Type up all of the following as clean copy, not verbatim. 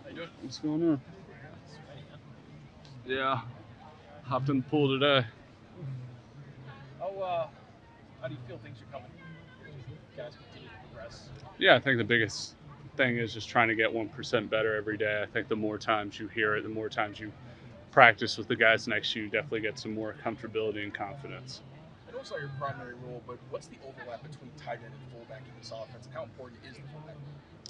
How you doing? What's going on? Yeah, hopped in the pool today. How do you feel things are coming? You guys continue to progress. Yeah, I think the biggest thing is just trying to get 1% better every day. I think the more times you hear it, the more times you practice with the guys next to you, definitely get some more comfortability and confidence. I know it's not your primary role, but what's the overlap between tight end and fullback in this offense, and how important is the fullback?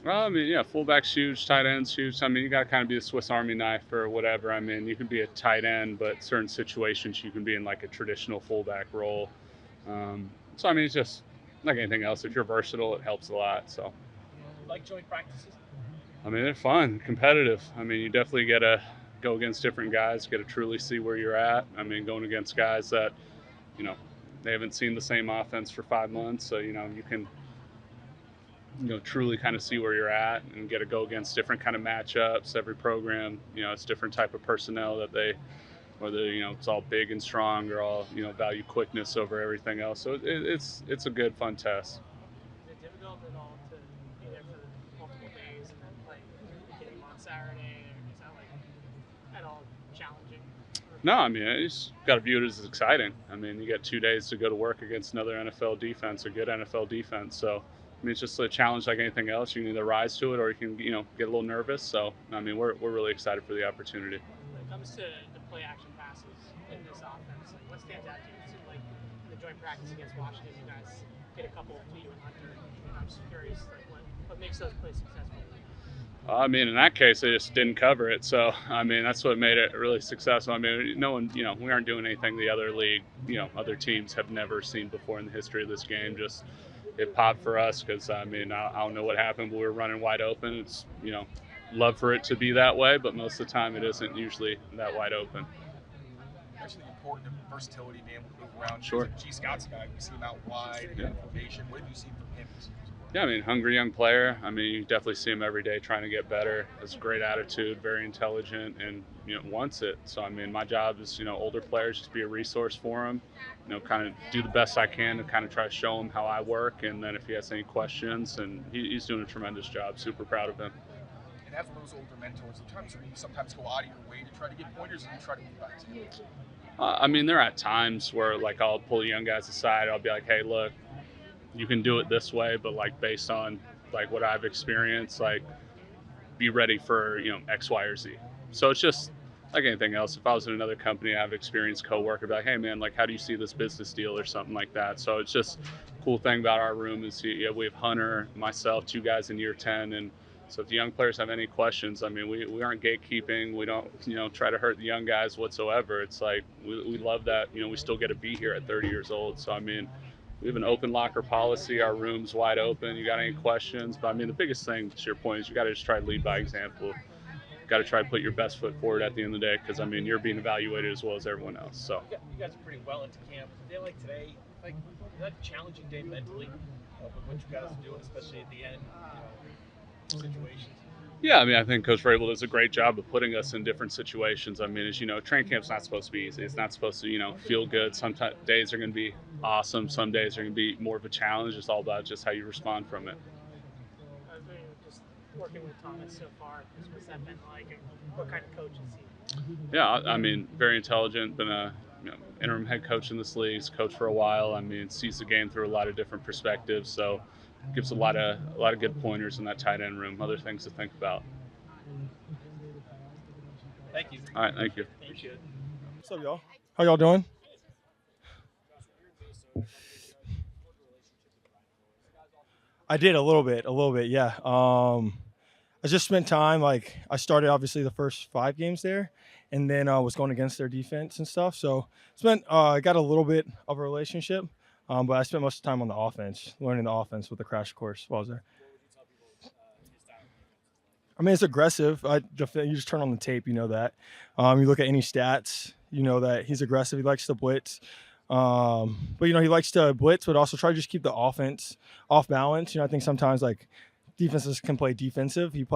I mean, yeah, fullback's huge, tight end's huge. I mean, you got to kind of be a Swiss Army knife or whatever. I mean, you can be a tight end, but certain situations you can be in like a traditional fullback role. So, I mean, it's just like anything else. If you're versatile, it helps a lot. So, You like joint practices? I mean, they're fun, competitive. I mean, you definitely get to go against different guys, get to truly see where you're at. I mean, going against guys that, you know, they haven't seen the same offense for 5 months. So, you can truly kind of see where you're at and get to go against different kind of matchups. Every program, it's different type of personnel that they, whether it's all big and strong or all value quickness over everything else. So it's a good fun test. Is it difficult at all to be there for multiple days and then play the game on Saturday? Or is that like at all challenging? No, I mean, you just got to view it as exciting. I mean, you get 2 days to go to work against another NFL defense, a good NFL defense. So, I mean, it's just a challenge like anything else. You can either rise to it or you can, get a little nervous. So, I mean, we're really excited for the opportunity. When it comes to the play action passes in this offense, like what stands out to you? It seemed like in the joint practice against Washington, you guys hit a couple to you and Hunter. And I'm just curious, like what makes those plays successful? I mean, in that case, they just didn't cover it. So, I mean, that's what made it really successful. I mean, no one, we aren't doing anything the other league, other teams have never seen before in the history of this game. Just it popped for us because, I mean, I don't know what happened, but we were running wide open. It's, love for it to be that way, but most of the time it isn't usually that wide open. You mentioned the importance of versatility, being able to move around. Sure. G. Scott's a guy. We see him out wide, formation. What have you seen from him? Yeah, I mean, hungry young player. I mean, you definitely see him every day trying to get better. Has a great attitude, very intelligent, and wants it. So, I mean, my job is, older players, just be a resource for him. Kind of do the best I can to kind of try to show him how I work, and then if he has any questions, and he's doing a tremendous job. Super proud of him. And as those older mentors, sometimes you sometimes go out of your way to try to get pointers, and you try to move back to it. I mean, there are times where like I'll pull the young guys aside. I'll be like, hey, look, you can do it this way, but like based on like what I've experienced, like be ready for X, Y, or Z. So it's just like anything else. If I was in another company, I have experienced coworker, be like, hey man, like how do you see this business deal or something like that. So it's just cool thing about our room is we have Hunter, myself, 2 guys in year 10, and so if the young players have any questions, I mean, we aren't gatekeeping. We don't try to hurt the young guys whatsoever. It's like we love that we still get to be here at 30 years old. So I mean, we have an open locker policy. Our room's wide open. You got any questions? But I mean, the biggest thing, to your point, is you got to just try to lead by example. Got to try to put your best foot forward at the end of the day because, I mean, you're being evaluated as well as everyone else. So you guys are pretty well into camp. A day like today, like, is that a challenging day mentally with what you guys are doing, especially at the end situations? Yeah, I mean, I think Coach Vrabel does a great job of putting us in different situations. I mean, as you know, training camp's not supposed to be easy. It's not supposed to, feel good. Some days are going to be awesome. Some days are going to be more of a challenge. It's all about just how you respond from it. Just working with Thomas so far, what's that been like, and what kind of coach is he? Yeah, I mean, very intelligent. Been a interim head coach in this league. He's coached for a while. I mean, sees the game through a lot of different perspectives. So gives a lot of good pointers in that tight end room. Other things to think about. Thank you. All right, thank you. Appreciate it. What's up, y'all? How y'all doing? I did a little bit, yeah. I just spent time, like, I started obviously the first 5 games there, and then I was going against their defense and stuff. So I got a little bit of a relationship, but I spent most of the time on the offense, learning the offense with the crash course while I was there. I mean, it's aggressive. You just turn on the tape, you know that. You look at any stats, you know that he's aggressive. He likes to blitz. But, he likes to blitz, but also try to just keep the offense off balance. I think sometimes, like, defenses can play defensive. He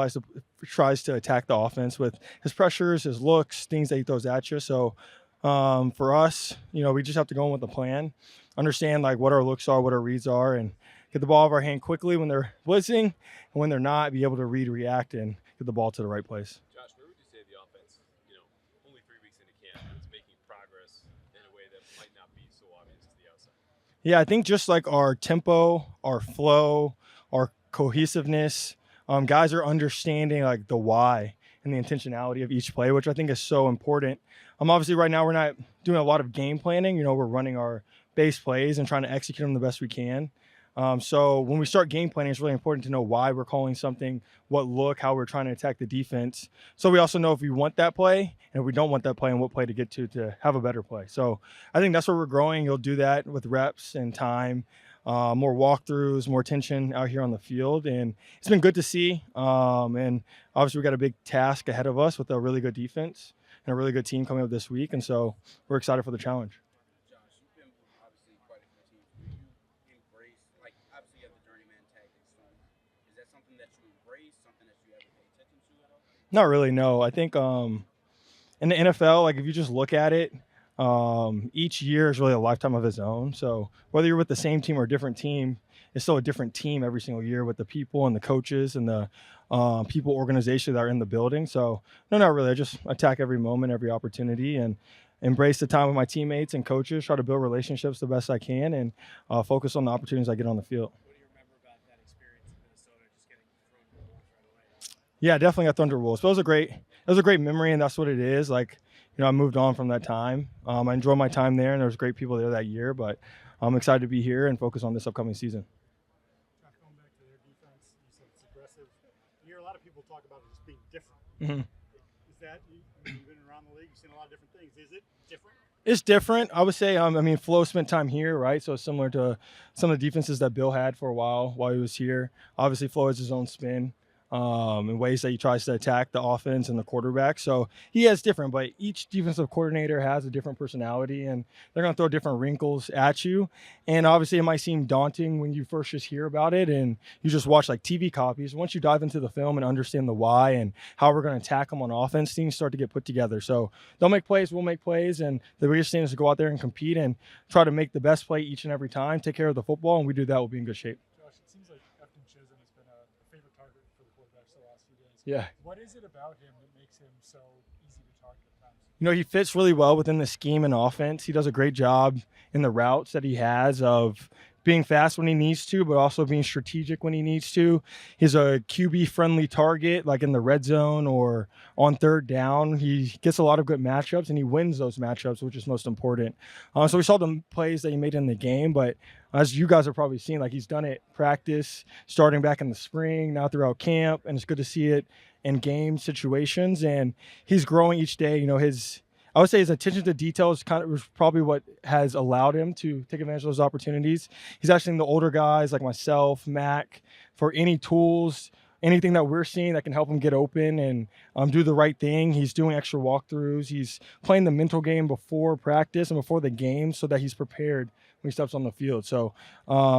tries to attack the offense with his pressures, his looks, things that he throws at you. So for us, we just have to go in with a plan, understand, like, what our looks are, what our reads are, and get the ball out of our hand quickly when they're blitzing, and when they're not, be able to read, react, and get the ball to the right place. Josh, where would you say the offense, only 3 weeks into camp, is making progress in a way that might not be so obvious to the outside? Yeah, I think just like our tempo, our flow, our cohesiveness, guys are understanding like the why and the intentionality of each play, which I think is so important. Obviously right now we're not doing a lot of game planning. We're running our base plays and trying to execute them the best we can. So when we start game planning, it's really important to know why we're calling something, what look, how we're trying to attack the defense. So we also know if we want that play and if we don't want that play and what play to get to have a better play. So I think that's where we're growing. You'll do that with reps and time, more walkthroughs, more attention out here on the field. And it's been good to see. And obviously we got a big task ahead of us with a really good defense and a really good team coming up this week. And so we're excited for the challenge. Not really, no. I think in the NFL, like if you just look at it, each year is really a lifetime of its own. So whether you're with the same team or a different team, it's still a different team every single year with the people and the coaches and the people organization that are in the building. So no, not really. I just attack every moment, every opportunity, and embrace the time with my teammates and coaches, try to build relationships the best I can, and focus on the opportunities I get on the field. Yeah, definitely got Thunder Wolves. But it was a great memory, and that's what it is. Like, I moved on from that time. I enjoyed my time there, and there was great people there that year. But I'm excited to be here and focus on this upcoming season. Going back to their defense, you said it's aggressive. You hear a lot of people talk about it as being different. Mm-hmm. Is that, you've been around the league, you've seen a lot of different things. Is it different? It's different. I would say, Flo spent time here, right? So it's similar to some of the defenses that Bill had for a while he was here. Obviously, Flo has his own spin. In ways that he tries to attack the offense and the quarterback. So he has different, but each defensive coordinator has a different personality, and they're going to throw different wrinkles at you. And obviously it might seem daunting when you first just hear about it and you just watch like TV copies. Once you dive into the film and understand the why and how we're going to attack them on offense, things start to get put together. So they'll make plays, we'll make plays, and the biggest thing is to go out there and compete and try to make the best play each and every time, take care of the football, and we do that, we'll be in good shape. Yeah. What is it about him that makes him so easy to target at times? He fits really well within the scheme and offense. He does a great job in the routes that he has of being fast when he needs to, but also being strategic when he needs to. He's a QB-friendly target, like in the red zone or on third down. He gets a lot of good matchups, and he wins those matchups, which is most important. So we saw the plays that he made in the game, but as you guys have probably seen, like he's done it practice, starting back in the spring, now throughout camp, and it's good to see it in game situations. And he's growing each day. I would say his attention to detail is probably what has allowed him to take advantage of those opportunities. He's asking the older guys like myself, Mac, for any tools, anything that we're seeing that can help him get open and do the right thing. He's doing extra walkthroughs. He's playing the mental game before practice and before the game so that he's prepared when he steps on the field. So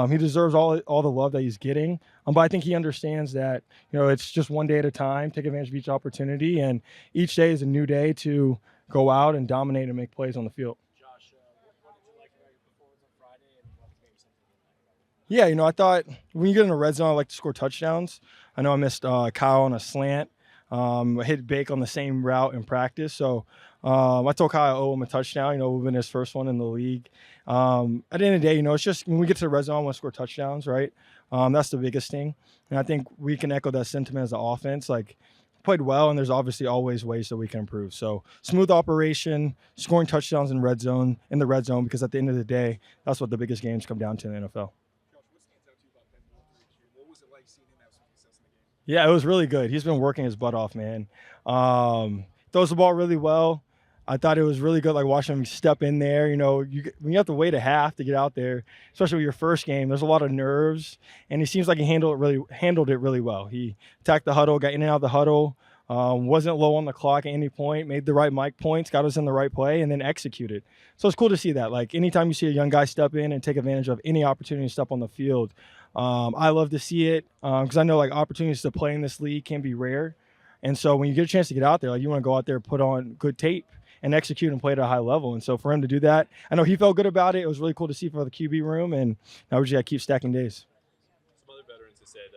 he deserves all the love that he's getting. But I think he understands that, it's just one day at a time, take advantage of each opportunity, and each day is a new day to go out and dominate and make plays on the field. Josh, what did you like about your performance on Friday, and what maybe something? Yeah, I thought when you get in the red zone, I like to score touchdowns. I know I missed Kyle on a slant. I hit Bake on the same route in practice. So I told Kyle I owe him a touchdown. We've been his first one in the league. At the end of the day, it's just when we get to the red zone, I want to score touchdowns, right? That's the biggest thing. And I think we can echo that sentiment as an offense. Like, played well, and there's obviously always ways that we can improve. So smooth operation, scoring touchdowns in the red zone, because at the end of the day, that's what the biggest games come down to in the NFL. What was it like seeing him have some success in the game? Yeah, it was really good. He's been working his butt off, man. Throws the ball really well. I thought it was really good, like watching him step in there. When you have to wait a half to get out there, especially with your first game, there's a lot of nerves, and he seems like he handled it really well. He attacked the huddle, got in and out of the huddle, wasn't low on the clock at any point, made the right mic points, got us in the right play, and then executed. So it's cool to see that. Like, anytime you see a young guy step in and take advantage of any opportunity to step on the field, I love to see it because I know like opportunities to play in this league can be rare. And so when you get a chance to get out there, like you want to go out there, put on good tape and execute and play at a high level. And so for him to do that, I know he felt good about it. It was really cool to see for the QB room, and now we just got to keep stacking days. Some other veterans have said,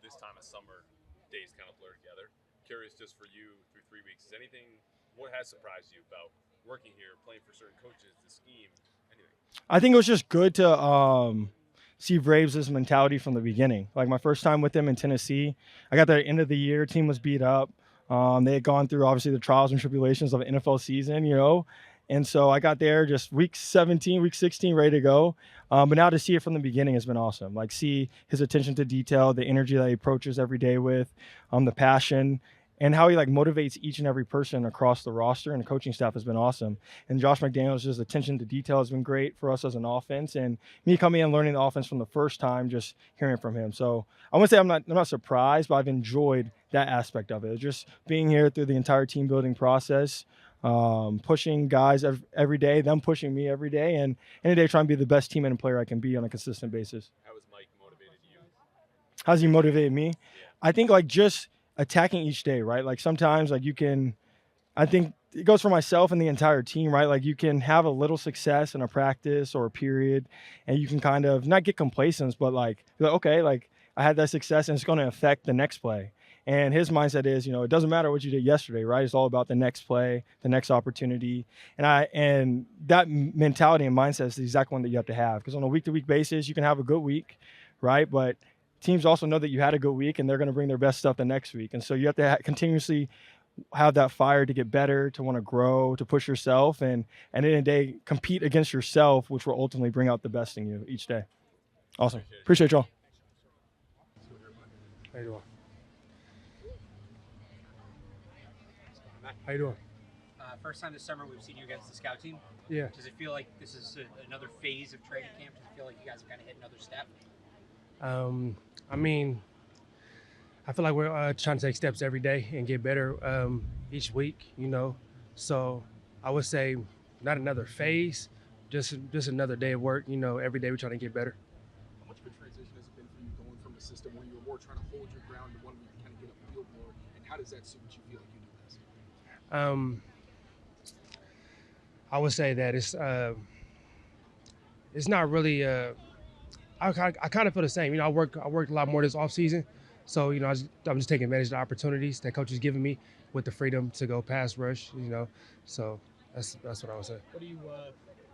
this time of summer, days kind of blur together. curious just for you through 3 weeks. Is anything, what has surprised you about working here, playing for certain coaches, the scheme, anything? I think it was just good to see Braves' mentality from the beginning. Like my first time with them in Tennessee, I got there at the end of the year. Team was beat up. They had gone through obviously the trials and tribulations of an NFL season, and so I got there just week 17, week 16, ready to go. But now to see it from the beginning has been awesome. Like see his attention to detail, the energy that he approaches every day with, the passion, and how he like motivates each and every person across the roster and the coaching staff has been awesome. And Josh McDaniels' just attention to detail has been great for us as an offense. And me coming in learning the offense from the first time, just hearing from him. So I wouldn't say I'm not surprised, but I've enjoyed that aspect of it. Just being here through the entire team building process, pushing guys every day, them pushing me every day, and any day trying to be the best teammate and player I can be on a consistent basis. How has Mike motivated you? How's he motivated me? I think like just attacking each day, right? Like sometimes like I think it goes for myself and the entire team, right? Like you can have a little success in a practice or a period and you can kind of not get complacent, but like, okay, like I had that success and it's going to affect the next play. And his mindset is, it doesn't matter what you did yesterday, right? It's all about the next play, the next opportunity. And that mentality and mindset is the exact one that you have to have. Because on a week-to-week basis, you can have a good week, right? But teams also know that you had a good week and they're going to bring their best stuff the next week. And so you have to continuously have that fire to get better, to want to grow, to push yourself, and at the end of the day, compete against yourself, which will ultimately bring out the best in you each day. Awesome. Appreciate y'all. How you doing? How you doing? First time this summer we've seen you against the scout team. Yeah. Does it feel like this is another phase of training camp? Does it feel like you guys have kind of hit another step? I mean, I feel like we're trying to take steps every day and get better each week, So I would say not another phase, just another day of work. Every day we're trying to get better. How much of a transition has it been for you going from a system where you were more trying to hold your ground to one where you kind of get upfield more, and how does that suit what you feel like you do best? I would say that it's not really. I kind of feel the same. I worked a lot more this off season, so I'm just taking advantage of the opportunities that coach is giving me with the freedom to go pass rush. So that's what I would say. What do you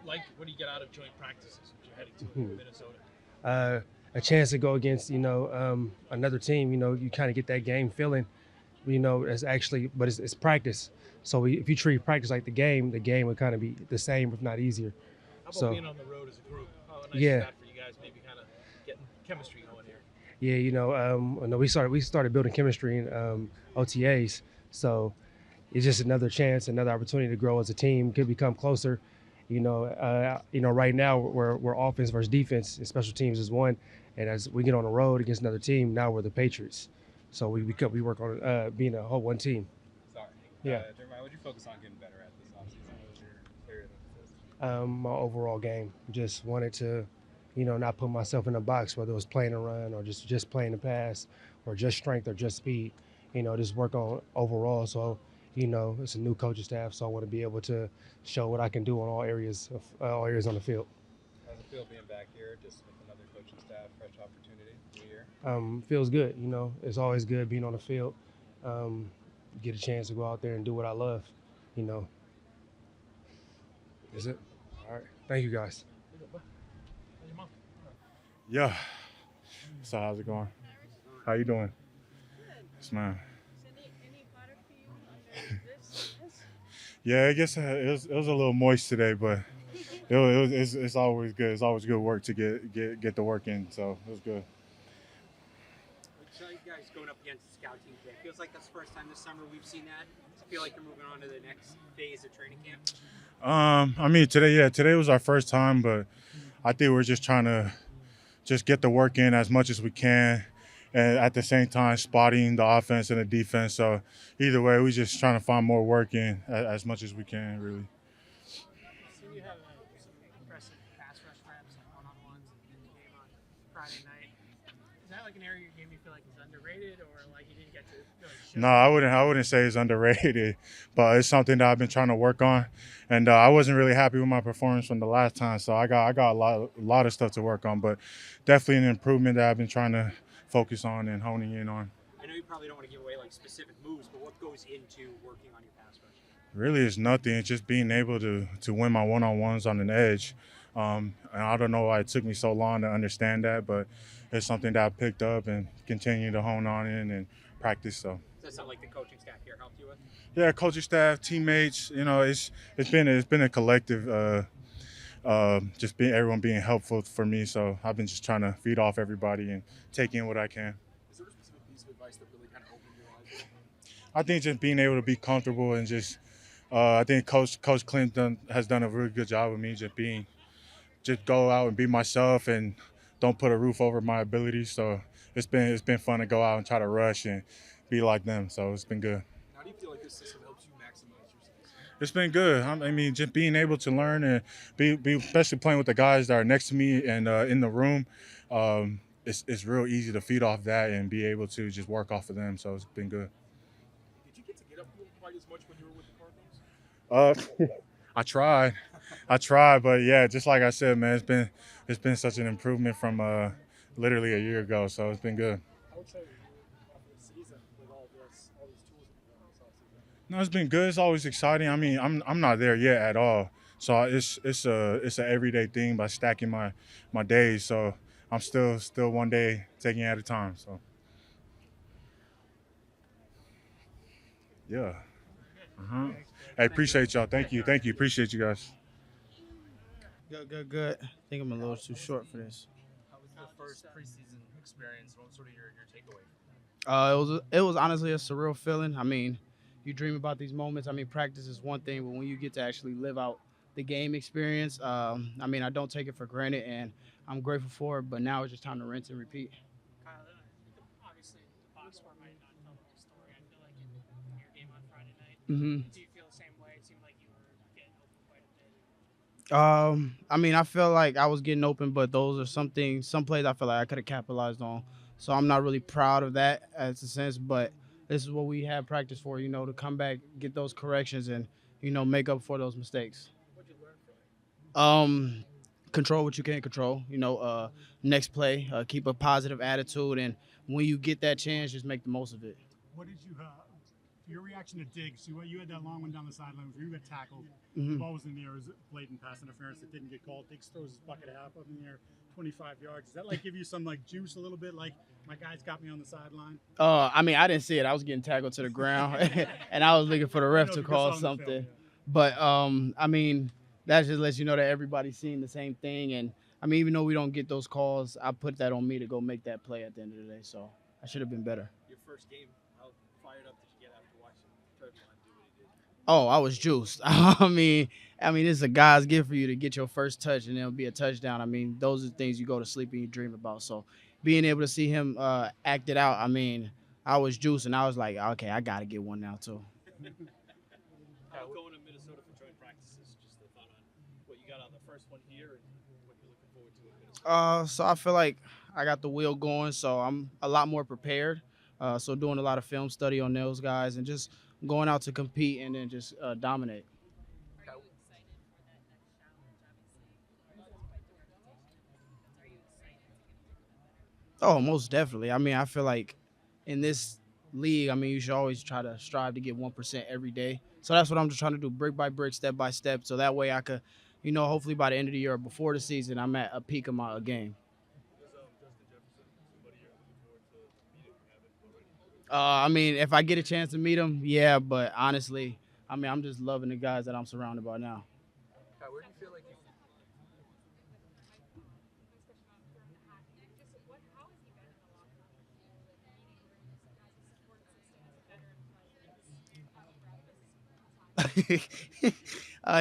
like? What do you get out of joint practices that you're heading to Minnesota? A chance to go against another team. You kind of get that game feeling. It's practice. So if you treat practice like the game would kind of be the same, if not easier. How about being on the road as a group? How nice yeah. is that for you guys? Maybe kind of getting chemistry going here. Yeah, we started building chemistry in OTAs. So it's just another chance, another opportunity to grow as a team, could become closer. Right now we're offense versus defense, and special teams is one. And as we get on the road against another team, now we're the Patriots. So we work on being a whole one team. Sorry. Yeah. Jeremiah, what did you focus on getting better at this offseason? What was your area of emphasis? My overall game. Just wanted to, not put myself in a box, whether it was playing a run or just playing the pass or just strength or just speed. Just work on overall. So, it's a new coaching staff, so I want to be able to show what I can do on all areas on the field. How's it feel being back here, just with another coaching staff, fresh opportunity, new year? Feels good. It's always good being on the field. Get a chance to go out there and do what I love. Is it? All right. Thank you, guys. Yeah. So how's it going? How you doing? Yes, ma'am. Yeah, I guess it was a little moist today, but it's always good. It's always good work to get the work in, so it was good. So you guys going up against the scout team today. Feels like that's the first time this summer we've seen that. Does it feel like you're moving on to the next phase of training camp? Today was our first time, but I think we're just trying to just get the work in as much as we can, and at the same time spotting the offense and the defense. So either way, we're just trying to find more work in as much as we can, really. So you have some impressive pass rush reps, like one-on-ones in the game on Friday night. Is that like an area of your game you feel like is underrated, or like you didn't get to really show? No, I wouldn't say it's underrated, but it's something that I've been trying to work on. And I wasn't really happy with my performance from the last time, so I got a lot of stuff to work on, but definitely an improvement that I've been trying to focus on and honing in on. I know know you probably don't want to give away like specific moves, but what goes into working on your pass rush? Really, it's nothing. It's just being able to win my one-on-ones on an edge. And I don't know why it took me so long to understand that, but it's something that I picked up and continue to hone on in and practice. So. Does that sound like the coaching staff here helped you with? Yeah, coaching staff, teammates. You know, it's been a collective. Just everyone being helpful for me. So I've been just trying to feed off everybody and take in what I can. Is there a specific piece of advice that really kind of opened your eyes? I think just being able to be comfortable and just. I think Coach Clinton has done a really good job with me just go out and be myself and don't put a roof over my abilities. So it's been fun to go out and try to rush and be like them. So it's been good. How do you feel like this system helps you maximize your success? It's been good. I mean, just being able to learn and be especially playing with the guys that are next to me and in the room, it's real easy to feed off that and be able to just work off of them. So it's been good. Did you get to get upfield quite as much when you were with the Cardinals? I tried, but yeah, just like I said, man, it's been such an improvement from literally a year ago. So it's been good. I would say after the season with all these tools that you've done this offseason. No, it's been good. It's always exciting. I mean, I'm not there yet at all. So it's an everyday thing by stacking my days. So I'm still one day taking it at a time. So yeah. Hey, appreciate y'all. Thank you. Appreciate you guys. Good. I think I'm a little too short for this. How was the first preseason experience? What was sort of your takeaway? It was honestly a surreal feeling. I mean, you dream about these moments. I mean, practice is one thing, but when you get to actually live out the game experience, I mean, I don't take it for granted, and I'm grateful for it. But now it's just time to rinse and repeat. Kyle, obviously, the box score might not tell the whole story. I feel like in your game on Friday night, do you feel the same way? It seemed like you were getting open quite a bit. I mean, I feel like I was getting open, but those are some plays I feel like I could have capitalized on. So I'm not really proud of that as a sense, but this is what we have practice for, to come back, get those corrections, and, make up for those mistakes. What'd you learn from it? Control what you can't control. Next play, keep a positive attitude, and when you get that chance, just make the most of it. What did you your reaction to Diggs? You had that long one down the sideline where you got tackled. The ball was in the air. It was blatant pass interference that didn't get called. Diggs throws his bucket half up in the air, 25 yards. Does that give you some juice a little bit? Like my guys got me on the sideline. I mean, I didn't see it. I was getting tackled to the ground, and I was looking for the ref to call something. Film, yeah. But I mean, that just lets you know that everybody's seeing the same thing. And I mean, even though we don't get those calls, I put that on me to go make that play at the end of the day. So I should have been better. Your first game, how fired up did you get after watching Trevon do what he did? Oh, I was juiced. I mean, it's a God's gift for you to get your first touch and it'll be a touchdown. I mean, those are the things you go to sleep and you dream about. So being able to see him act it out, I mean, I was juiced and I was like, okay, I got to get one now too. How going to Minnesota for joint practices? Just a thought on what you got on the first one here and what you're looking forward to in Minnesota. So I feel like I got the wheel going, so I'm a lot more prepared. So doing a lot of film study on those guys and just going out to compete and then just dominate. Are you excited for that next challenge? Obviously, are you excited to get a little bit better? Oh, most definitely. I mean, I feel like in this league, I mean, you should always try to strive to get 1% every day. So that's what I'm just trying to do, brick by brick, step by step. So that way I could, hopefully by the end of the year or before the season, I'm at a peak of my game. I mean, if I get a chance to meet him, yeah, but honestly, I mean, I'm just loving the guys that I'm surrounded by now. Where do you feel like you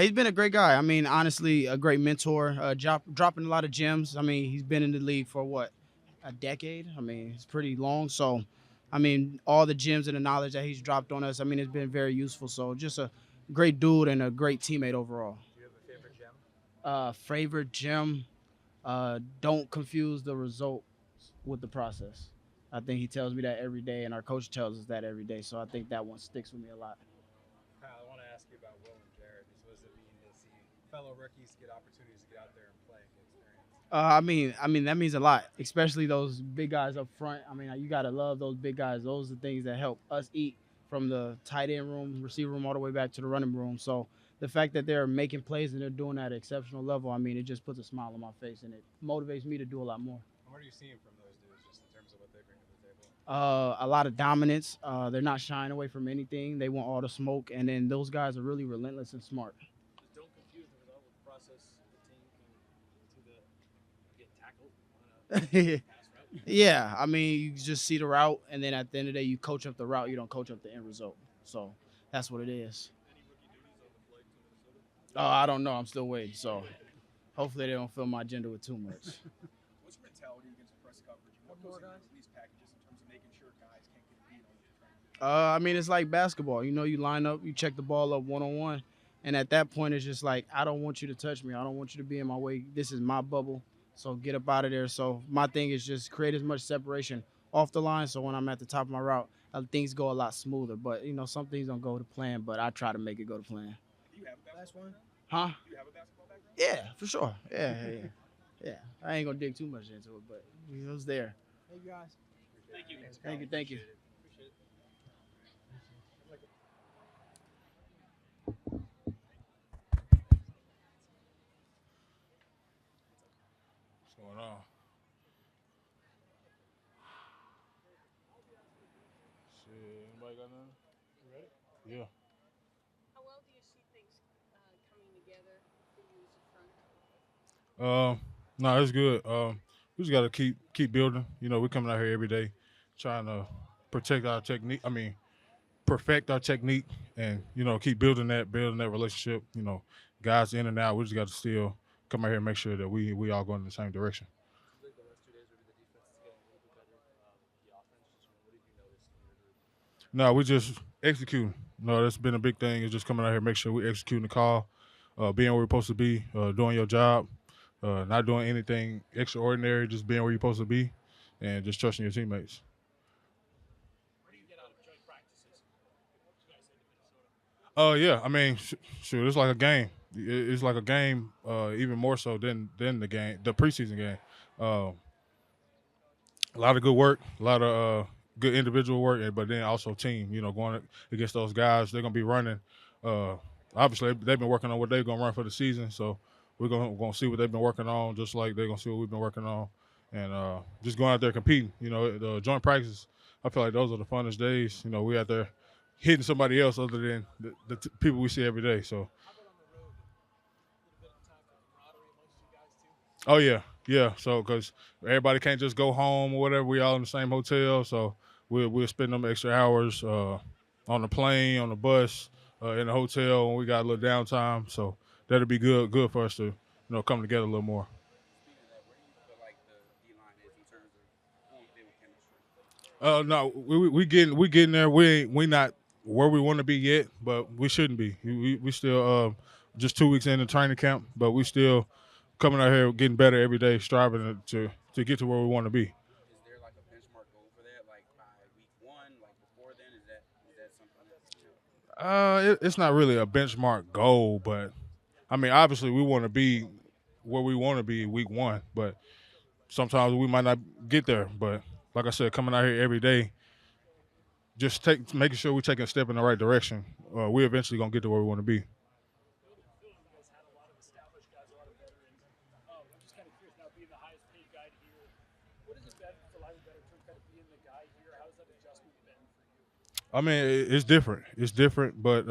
He's been a great guy. I mean, honestly, a great mentor, dropping a lot of gems. I mean, he's been in the league for, a decade? I mean, it's pretty long. So, I mean, all the gems and the knowledge that he's dropped on us, I mean, it's been very useful. So just a great dude and a great teammate overall. Do you have a favorite gem? Favorite gem, don't confuse the result with the process. I think he tells me that every day, and our coach tells us that every day. So I think that one sticks with me a lot. Kyle, I want to ask you about Will and Jared. What does it mean to see fellow rookies get opportunities to get out there and play and get experience? I mean that means a lot, especially those big guys up front. I mean, you gotta love those big guys. Those are the things that help us eat from the tight end room, receiver room, all the way back to the running room. So the fact that they're making plays and they're doing that at exceptional level, I mean, it just puts a smile on my face and it motivates me to do a lot more. What are you seeing from those dudes, just in terms of what they bring to the table? A lot of dominance. They're not shying away from anything. They want all the smoke, and then those guys are really relentless and smart. Just don't confuse the result with the process. The team can get tackled on a pass route. Yeah, I mean, you just see the route, and then at the end of the day, you coach up the route. You don't coach up the end result. So that's what it is. Any rookie duties on the flight to Minnesota? I don't know. I'm still waiting. So hopefully they don't fill my agenda with too much. What's your mentality against press coverage? What goes into these packages in terms of making sure guys can't get beat on the training? I mean, it's like basketball. You know, you line up, you check the ball up one-on-one, and at that point, it's just like, I don't want you to touch me. I don't want you to be in my way. This is my bubble, so get up out of there. So my thing is just create as much separation off the line, so when I'm at the top of my route, things go a lot smoother. But, you know, some things don't go to plan, but I try to make it go to plan. Do you have a basketball? Huh? Do you have a basketball background? Yeah, for sure. Yeah. I ain't going to dig too much into it, but it was there. Thank you, guys. Thank you. Thank you. Appreciate it. What's going on? Shit, anybody got nothing? You ready? Yeah. How well do you see things coming together for you as a front? No, it's good. We just gotta keep building. You know, we're coming out here every day, trying to protect our technique. I mean, perfect our technique, and you know, keep building that relationship. You know, guys in and out. We just got to still come out here and make sure that we all going in the same direction. I think the last 2 days maybe the defense is getting a little bit better. The offense, just what did you notice in your group? No, we just executing. No, that's been a big thing. Is just coming out here, make sure we executing the call, being where we're supposed to be, doing your job, not doing anything extraordinary, just being where you're supposed to be, and just trusting your teammates. What do you get out of joint practices? You guys in Minnesota? Yeah, I mean, sure, it's like a game. It's like a game, even more so than the game, the preseason game. A lot of good work, a lot of good individual work, but then also team. You know, going against those guys, they're gonna be running. Obviously, they've been working on what they're gonna run for the season, so we're gonna see what they've been working on, just like they're gonna see what we've been working on, and just going out there competing. You know, the joint practices, I feel like those are the funnest days. You know, we out there hitting somebody else other than the people we see every day. So. Oh yeah. So because everybody can't just go home or whatever, we all in the same hotel, so we'll spend them extra hours on the plane, on the bus, in the hotel when we got a little downtime. So that'll be good for us to come together a little more. Speaking of that, where do you feel like the D-line is in terms of on-field chemistry? No, we getting there. We not where we want to be yet, but we shouldn't be. We still just 2 weeks into training camp, but we still coming out here getting better every day, striving to get to where we want to be. Is there like a benchmark goal for that, like by week 1, like before then? Is that something that's It's not really a benchmark goal, but I mean, obviously we want to be where we want to be week 1, but sometimes we might not get there. But like I said, coming out here every day, just making sure we're taking a step in the right direction. We're eventually gonna get to where we want to be. I mean, it's different. It's different, but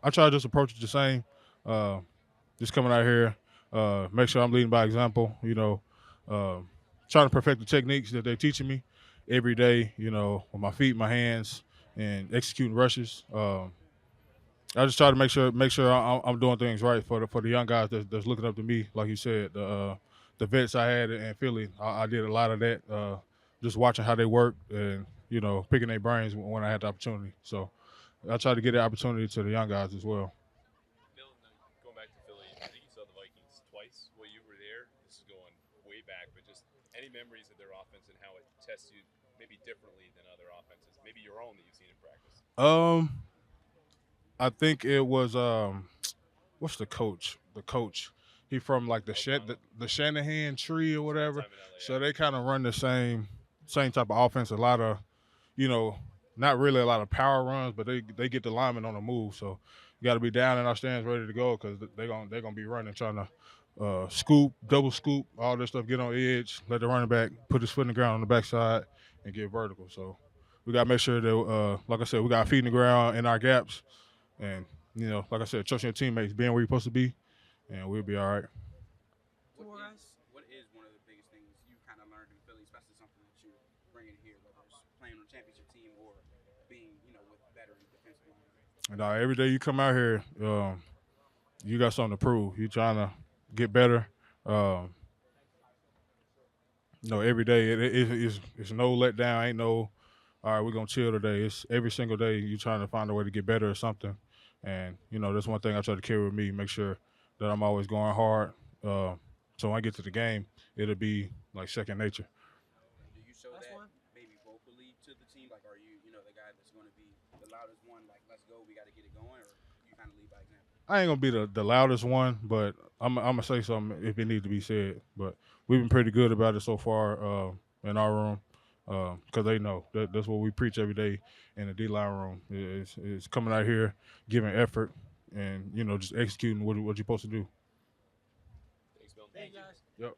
I try to just approach it the same. Just coming out here, make sure I'm leading by example. You know, trying to perfect the techniques that they're teaching me every day. You know, with my feet, my hands, and executing rushes. I just try to make sure I'm doing things right for the young guys that's looking up to me. Like you said, the vets I had in Philly, I did a lot of that. Just watching how they work and picking their brains when I had the opportunity. So I try to get the opportunity to the young guys as well. Milton, going back to Philly, I think you saw the Vikings twice while you were there. This is going way back, but just any memories of their offense and how it tests you maybe differently than other offenses, maybe your own that you've seen in practice? I think it was what's the coach? The coach. he from like the Shanahan tree or whatever. So they kind of run the same type of offense. A lot of, not really a lot of power runs, but they get the linemen on the move. So you got to be down in our stands ready to go because they're gonna be running, trying to scoop, double scoop, all this stuff, get on edge, let the running back put his foot in the ground on the backside and get vertical. So we got to make sure that, like I said, we got feet in the ground in our gaps. And, like I said, trusting your teammates, being where you're supposed to be, and we'll be all right. What is one of the biggest things you kind of learned in Philly, especially something that you're bringing here, whether it's playing on a championship team or being, with veteran defensive line? And every day you come out here, you got something to prove. You're trying to get better. Every day it's no letdown. Ain't no, all right, we're going to chill today. It's every single day you're trying to find a way to get better or something. And, that's one thing I try to carry with me, make sure that I'm always going hard. So when I get to the game, it'll be like second nature. Do you show that maybe vocally to the team? Like, are you, the guy that's going to be the loudest one, like, let's go, we got to get it going? Or you kind of lead by example? I ain't going to be the loudest one, but I'm going to say something if it needs to be said. But we've been pretty good about it so far in our room. Because they know that's what we preach every day in the D-line room is coming out here, giving effort, and just executing what you're supposed to do. Thanks, Bill. Thank you, guys. Yep.